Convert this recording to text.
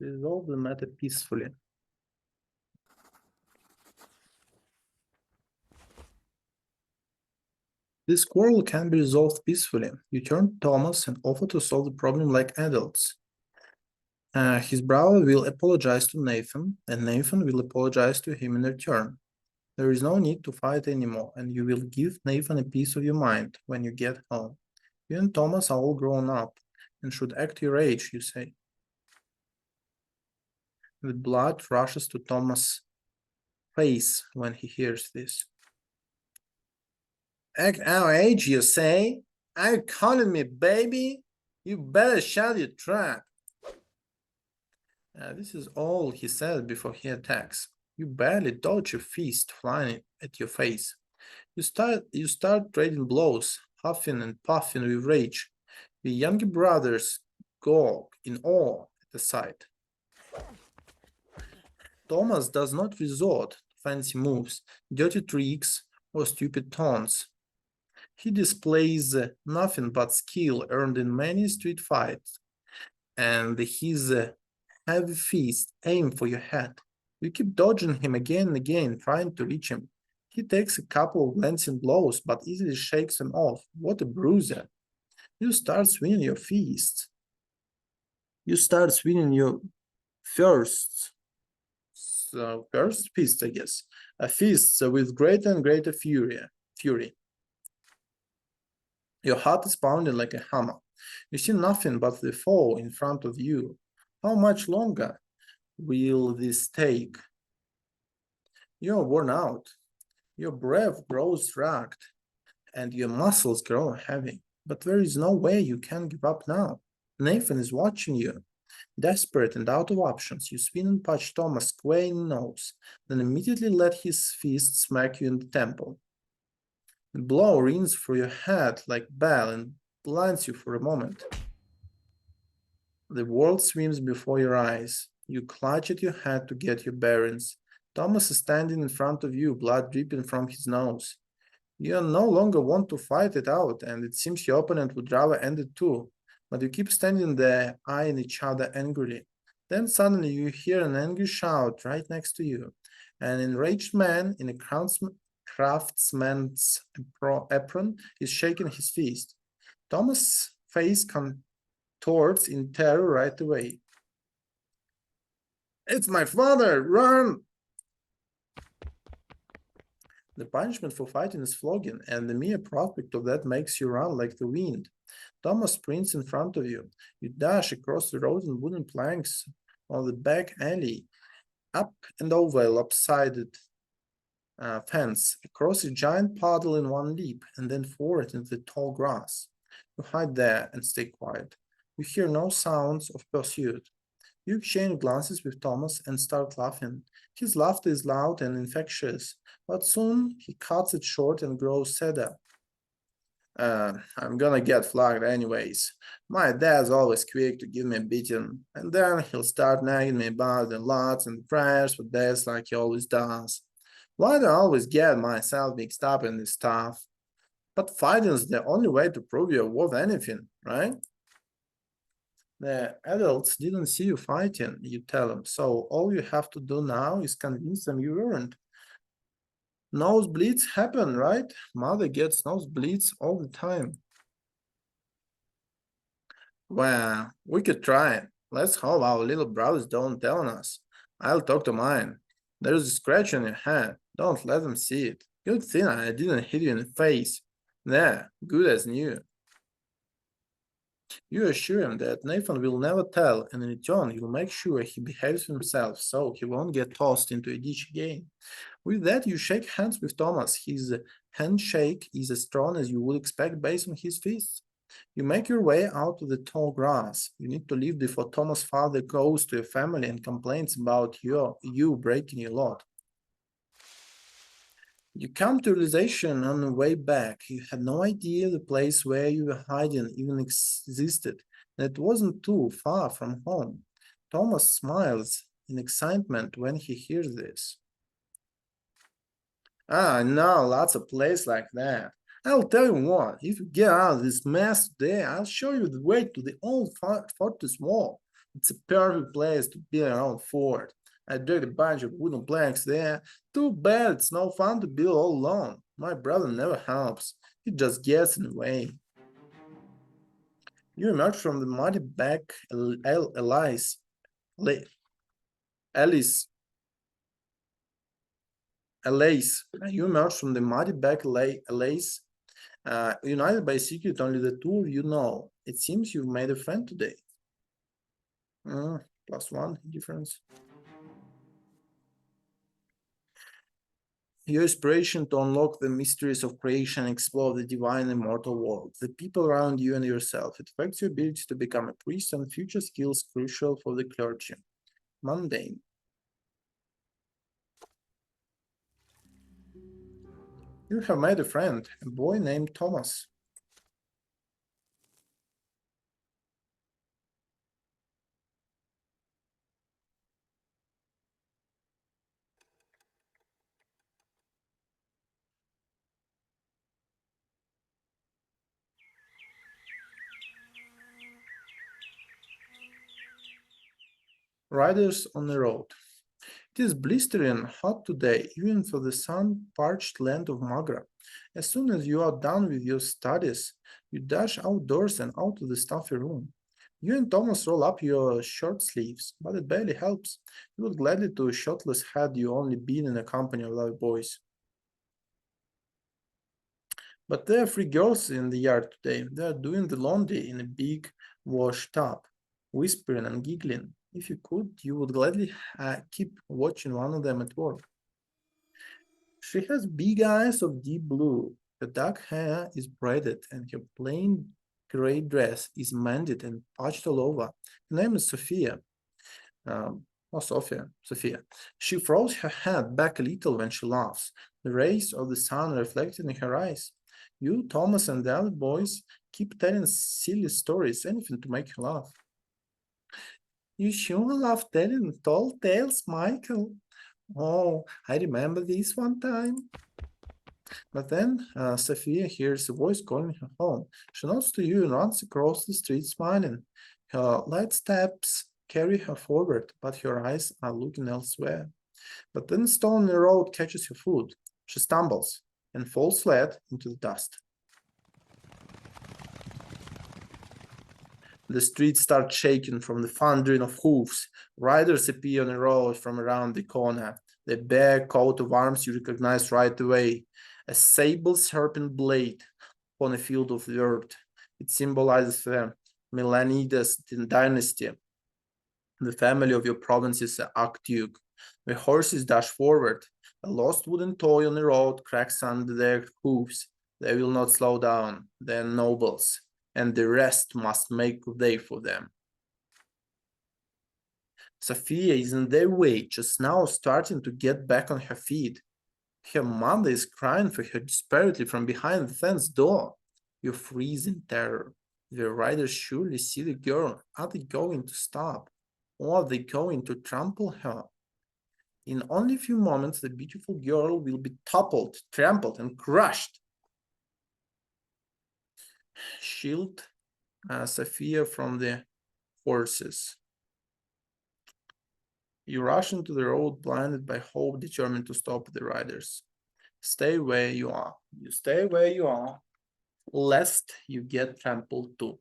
Resolve the matter peacefully. This quarrel can be resolved peacefully. You turn to Thomas and offer to solve the problem like adults. His brother will apologize to Nathan, and Nathan will apologize to him in return. There is no need to fight anymore, and you will give Nathan a piece of your mind when you get home. You and Thomas are all grown up and should act your age, you say. The blood rushes to Thomas' face when he hears this. Act our age, you say? Are you calling me baby? You better shut your trap. This is all he said before he attacks. You barely dodge a fist flying at your face. You start trading blows, huffing and puffing with rage. The younger brothers gawk in awe at the sight. Thomas does not resort to fancy moves, dirty tricks, or stupid taunts. He displays nothing but skill earned in many street fights, and his heavy fist aim for your head. You keep dodging him again and again, trying to reach him. He takes a couple of glancing blows, but easily shakes them off. What a bruiser. You start swinging your fists. You start swinging your first fist, I guess. A fist with greater and greater fury. Your heart is pounding like a hammer. You see nothing but the foe in front of you. How much longer will this take? You're worn out. Your breath grows ragged, and your muscles grow heavy. But there is no way you can give up now. Nathan is watching you. Desperate and out of options, you swing and punch Thomas square in the nose, then immediately let his fist smack you in the temple. The blow rings through your head like a bell and blinds you for a moment. The world swims before your eyes. You clutch at your head to get your bearings. Thomas is standing in front of you, blood dripping from his nose. You no longer want to fight it out, and it seems your opponent would rather end it too. But you keep standing there, eyeing each other angrily. Then suddenly you hear an angry shout right next to you. An enraged man in a craftsman's apron is shaking his fist. Thomas' face contorts in terror right away. It's my father! Run! The punishment for fighting is flogging, and the mere prospect of that makes you run like the wind. Thomas sprints in front of you. You dash across the road and wooden planks on the back alley, up and over a lopsided fence, across a giant puddle in one leap, and then forward into the tall grass. You hide there and stay quiet. You hear no sounds of pursuit. You exchange glances with Thomas and start laughing. His laughter is loud and infectious, but soon he cuts it short and grows sadder. I'm gonna get flogged anyways. My dad's always quick to give me a beating, and then he'll start nagging me about the lots and prayers for days like he always does. Why do I always get myself mixed up in this stuff? But fighting's the only way to prove you're worth anything, right? The adults didn't see you fighting, you tell them, so all you have to do now is convince them you weren't. Nosebleeds happen, right? Mother gets nosebleeds all the time. Well, we could try it. Let's hope our little brothers don't tell on us. I'll talk to mine. There's a scratch on your head. Don't let them see it. Good thing I didn't hit you in the face. There, good as new. You assure him that Nathan will never tell, and in return, you'll make sure he behaves himself so he won't get tossed into a ditch again. With that, you shake hands with Thomas. His handshake is as strong as you would expect based on his fists. You make your way out to the tall grass. You need to leave before Thomas' father goes to your family and complains about you breaking your lot. You come to realization on the way back. You had no idea the place where you were hiding even existed, and it wasn't too far from home. Thomas smiles in excitement when he hears this. I know lots of places like that. I'll tell you what, if you get out of this mess today, I'll show you the way to the old fortress wall. It's a perfect place to build your own fort. I dug a bunch of wooden planks there. Too bad it's no fun to build all alone. My brother never helps. He just gets in the way. You emerge from the muddy back, Alice, Alice. You emerge from the muddy back, Alice, united by a secret only the two of you know. It seems you've made a friend today. +1 difference. Your inspiration to unlock the mysteries of creation and explore the divine immortal world, the people around you and yourself. It affects your ability to become a priest and future skills crucial for the clergy. Mundane. You have made a friend, a boy named Thomas. Riders on the road. It is blistering hot today, even for the sun-parched land of Magra. As soon as you are done with your studies, you dash outdoors and out of the stuffy room. You and Thomas roll up your shirt sleeves, but it barely helps. You would gladly do shirtless had you only been in the company of other boys. But there are 3 girls in the yard today. They are doing the laundry in a big wash tub, whispering and giggling. If you could, you would gladly keep watching one of them at work. She has big eyes of deep blue. Her dark hair is braided, and her plain gray dress is mended and patched all over. Her name is Sophia. Sophia. She throws her head back a little when she laughs. The rays of the sun are reflected in her eyes. You, Thomas, and the other boys keep telling silly stories, anything to make her laugh. You sure love telling tall tales, Michael. Oh, I remember this one time. But then Sophia hears a voice calling her home. She nods to you and runs across the street smiling. Her light steps carry her forward, but her eyes are looking elsewhere. But then a stone in the road catches her foot. She stumbles and falls flat into the dust. The streets start shaking from the thundering of hoofs. Riders appear on the road from around the corner. The bare coat of arms you recognize right away. A sable serpent blade on a field of dirt. It symbolizes the Melanides dynasty, the family of your province's archduke. The horses dash forward. A lost wooden toy on the road cracks under their hooves. They will not slow down. They are nobles, and the rest must make way for them. Sophia is in their way, just now starting to get back on her feet. Her mother is crying for her desperately from behind the fence door. You freeze in terror. The riders surely see the girl. Are they going to stop? Or are they going to trample her? In only a few moments, the beautiful girl will be toppled, trampled, and crushed. Shield Sophia from the horses. You rush into the road, blinded by hope, determined to stop the riders. Stay where you are. You stay where you are, lest you get trampled too.